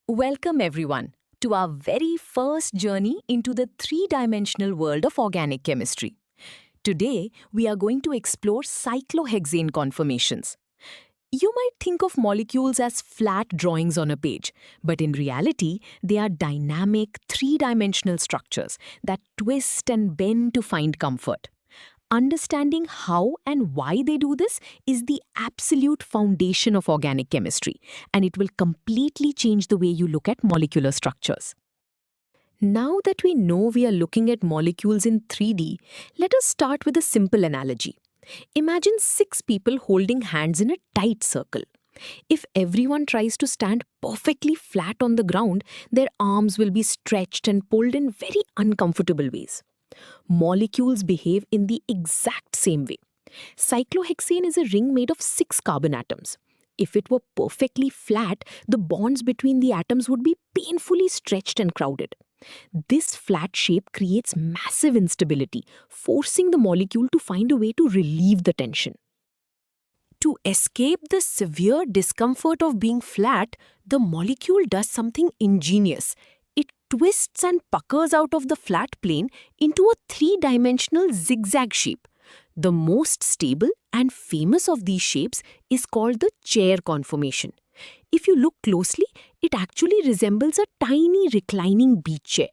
Welcome everyone to our very first journey into the three-dimensional world of organic chemistry. Today, we are going to explore cyclohexane conformations. You might think of molecules as flat drawings on a page, but in reality, they are dynamic three-dimensional structures that twist and bend to find comfort. Understanding how and why they do this is the absolute foundation of organic chemistry, and it will completely change the way you look at molecular structures. Now that we know we are looking at molecules in 3D, let us start with a simple analogy. Imagine six people holding hands in a tight circle. If everyone tries to stand perfectly flat on the ground, their arms will be stretched and pulled in very uncomfortable ways. Molecules behave in the exact same way. Cyclohexane is a ring made of 6 carbon atoms. If it were perfectly flat, the bonds between the atoms would be painfully stretched and crowded. This flat shape creates massive instability, forcing the molecule to find a way to relieve the tension. To escape the severe discomfort of being flat, the molecule does something ingenious. It twists and puckers out of the flat plane into a three-dimensional zigzag shape. The most stable and famous of these shapes is called the chair conformation. If you look closely, it actually resembles a tiny reclining beach chair.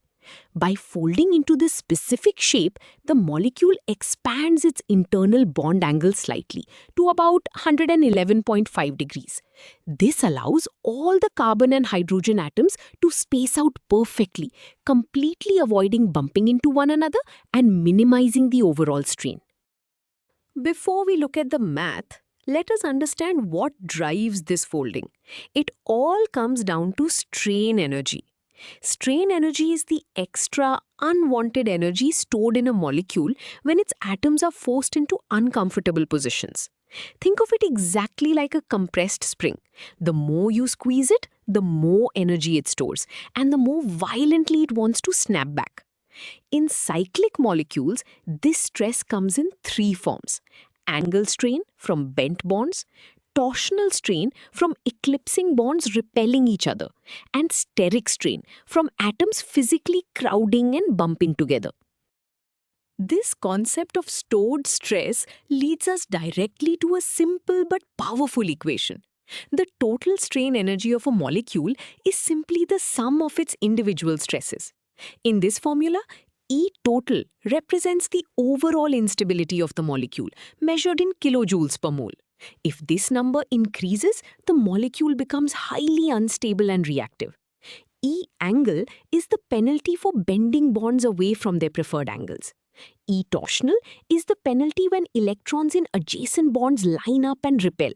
By folding into this specific shape, the molecule expands its internal bond angle slightly to about 111.5 degrees. This allows all the carbon and hydrogen atoms to space out perfectly, completely avoiding bumping into one another and minimizing the overall strain. Before we look at the math, let us understand what drives this folding. It all comes down to strain energy. Strain energy is the extra, unwanted energy stored in a molecule when its atoms are forced into uncomfortable positions. Think of it exactly like a compressed spring. The more you squeeze it, the more energy it stores, and the more violently it wants to snap back. In cyclic molecules, this stress comes in three forms: angle strain from bent bonds, torsional strain from eclipsing bonds repelling each other, and steric strain from atoms physically crowding and bumping together. This concept of stored stress leads us directly to a simple but powerful equation. The total strain energy of a molecule is simply the sum of its individual stresses. In this formula, E total represents the overall instability of the molecule, measured in kilojoules per mole. If this number increases, the molecule becomes highly unstable and reactive. E angle is the penalty for bending bonds away from their preferred angles. E torsional is the penalty when electrons in adjacent bonds line up and repel.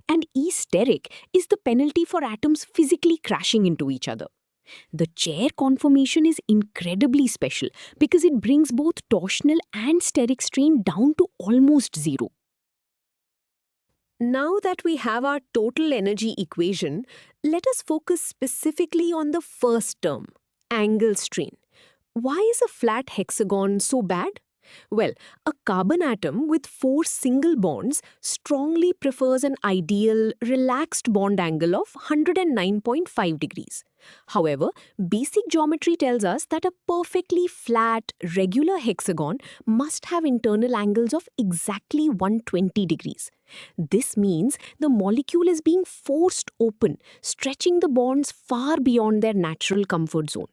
And E steric is the penalty for atoms physically crashing into each other. The chair conformation is incredibly special because it brings both torsional and steric strain down to almost zero. Now that we have our total energy equation, let us focus specifically on the first term, angle strain. Why is a flat hexagon so bad? Well, a carbon atom with 4 single bonds strongly prefers an ideal, relaxed bond angle of 109.5 degrees. However, basic geometry tells us that a perfectly flat, regular hexagon must have internal angles of exactly 120 degrees. This means the molecule is being forced open, stretching the bonds far beyond their natural comfort zone.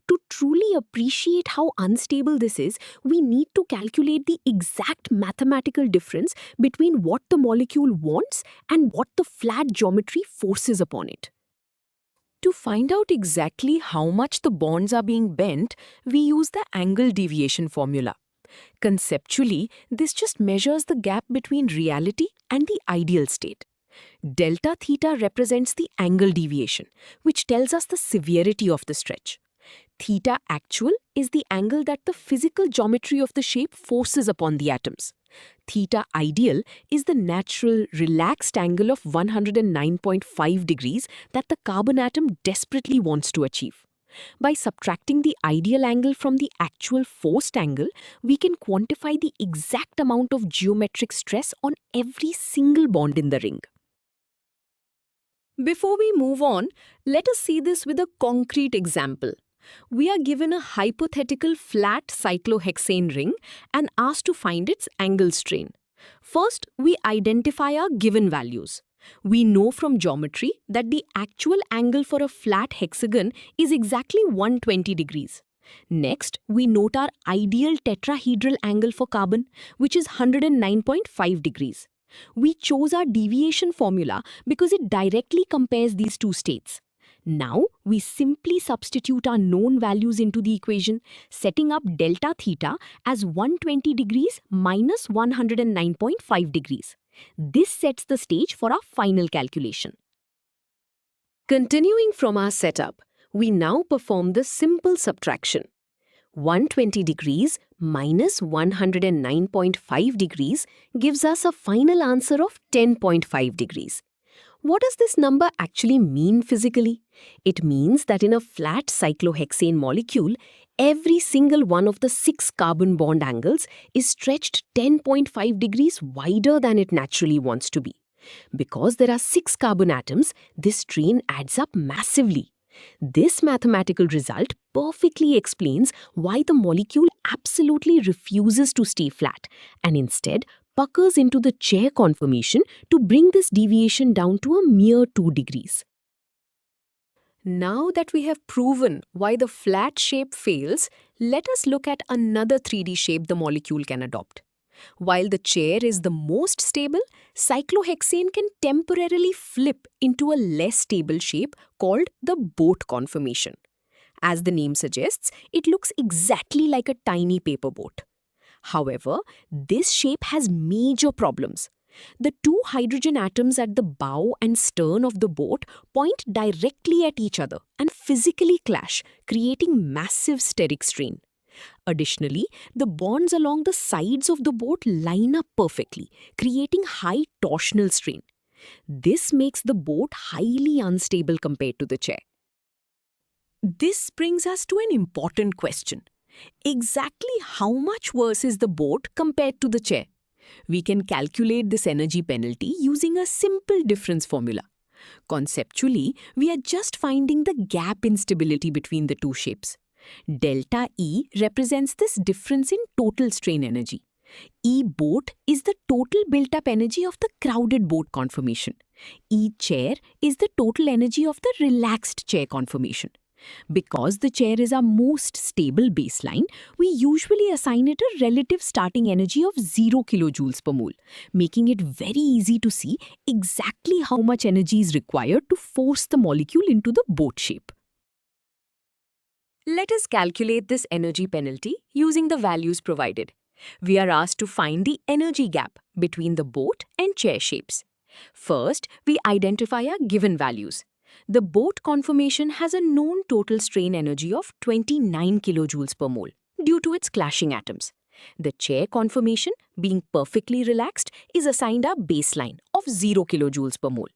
To truly appreciate how unstable this is, we need to calculate the exact mathematical difference between what the molecule wants and what the flat geometry forces upon it. To find out exactly how much the bonds are being bent, we use the angle deviation formula. Conceptually, this just measures the gap between reality and the ideal state. Delta theta represents the angle deviation, which tells us the severity of the stretch. Theta actual is the angle that the physical geometry of the shape forces upon the atoms. Theta ideal is the natural, relaxed angle of 109.5 degrees that the carbon atom desperately wants to achieve. By subtracting the ideal angle from the actual forced angle, we can quantify the exact amount of geometric stress on every single bond in the ring. Before we move on, let us see this with a concrete example. We are given a hypothetical flat cyclohexane ring and asked to find its angle strain. First, we identify our given values. We know from geometry that the actual angle for a flat hexagon is exactly 120 degrees. Next, we note our ideal tetrahedral angle for carbon, which is 109.5 degrees. We chose our deviation formula because it directly compares these two states. Now, we simply substitute our known values into the equation, setting up delta theta as 120 degrees minus 109.5 degrees. This sets the stage for our final calculation. Continuing from our setup, we now perform the simple subtraction. 120 degrees minus 109.5 degrees gives us a final answer of 10.5 degrees. What does this number actually mean physically? It means that in a flat cyclohexane molecule, every single one of the 6 carbon bond angles is stretched 10.5 degrees wider than it naturally wants to be. Because there are 6 carbon atoms, this strain adds up massively. This mathematical result perfectly explains why the molecule absolutely refuses to stay flat and instead puckers into the chair conformation to bring this deviation down to a mere 2 degrees. Now that we have proven why the flat shape fails, let us look at another 3D shape the molecule can adopt. While the chair is the most stable, cyclohexane can temporarily flip into a less stable shape called the boat conformation. As the name suggests, it looks exactly like a tiny paper boat. However, this shape has major problems. The 2 hydrogen atoms at the bow and stern of the boat point directly at each other and physically clash, creating massive steric strain. Additionally, the bonds along the sides of the boat line up perfectly, creating high torsional strain. This makes the boat highly unstable compared to the chair. This brings us to an important question. Exactly how much worse is the boat compared to the chair? We can calculate this energy penalty using a simple difference formula. Conceptually, we are just finding the gap in stability between the two shapes. Delta E represents this difference in total strain energy. E boat is the total built-up energy of the crowded boat conformation. E chair is the total energy of the relaxed chair conformation. Because the chair is our most stable baseline, we usually assign it a relative starting energy of 0 kilojoules per mole, making it very easy to see exactly how much energy is required to force the molecule into the boat shape. Let us calculate this energy penalty using the values provided. We are asked to find the energy gap between the boat and chair shapes. First, we identify our given values. The boat conformation has a known total strain energy of 29 kilojoules per mole due to its clashing atoms. The chair conformation, being perfectly relaxed, is assigned a baseline of 0 kilojoules per mole.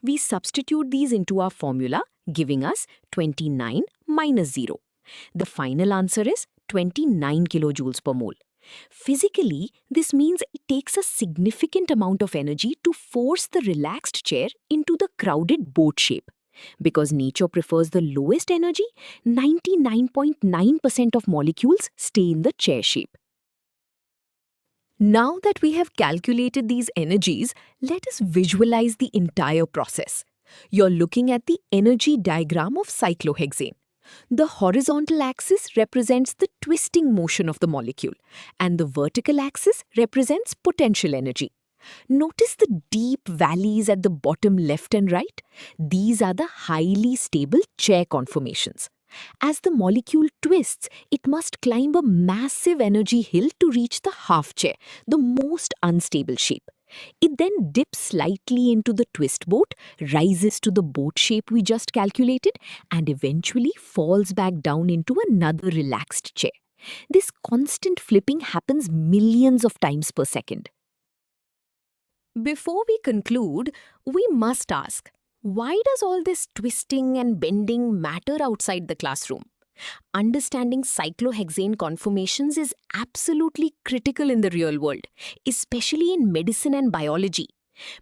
We substitute these into our formula, giving us 29 minus 0. The final answer is 29 kilojoules per mole. Physically, this means it takes a significant amount of energy to force the relaxed chair into the crowded boat shape. Because nature prefers the lowest energy, 99.9% of molecules stay in the chair shape. Now that we have calculated these energies, let us visualize the entire process. You're looking at the energy diagram of cyclohexane. The horizontal axis represents the twisting motion of the molecule, and the vertical axis represents potential energy. Notice the deep valleys at the bottom left and right. These are the highly stable chair conformations. As the molecule twists, it must climb a massive energy hill to reach the half chair, the most unstable shape. It then dips slightly into the twist boat, rises to the boat shape we just calculated, and eventually falls back down into another relaxed chair. This constant flipping happens millions of times per second. Before we conclude, we must ask, why does all this twisting and bending matter outside the classroom? Understanding cyclohexane conformations is absolutely critical in the real world, especially in medicine and biology.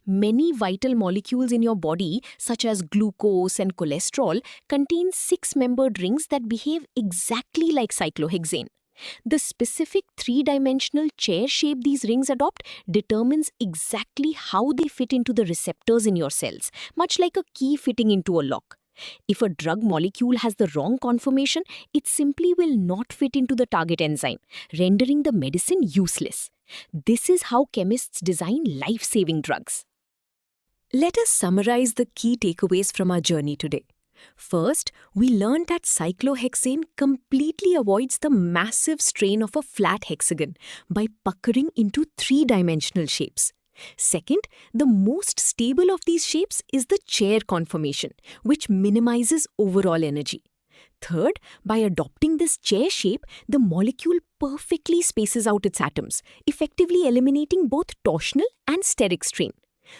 Many vital molecules in your body, such as glucose and cholesterol, contain six-membered rings that behave exactly like cyclohexane. The specific three-dimensional chair shape these rings adopt determines exactly how they fit into the receptors in your cells, much like a key fitting into a lock. If a drug molecule has the wrong conformation, it simply will not fit into the target enzyme, rendering the medicine useless. This is how chemists design life-saving drugs. Let us summarize the key takeaways from our journey today. First, we learned that cyclohexane completely avoids the massive strain of a flat hexagon by puckering into three-dimensional shapes. Second, the most stable of these shapes is the chair conformation, which minimizes overall energy. Third, by adopting this chair shape, the molecule perfectly spaces out its atoms, effectively eliminating both torsional and steric strain.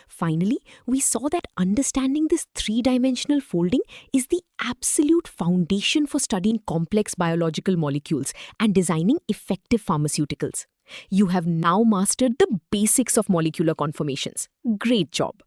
Finally, we saw that understanding this three-dimensional folding is the absolute foundation for studying complex biological molecules and designing effective pharmaceuticals. You have now mastered the basics of molecular conformations. Great job!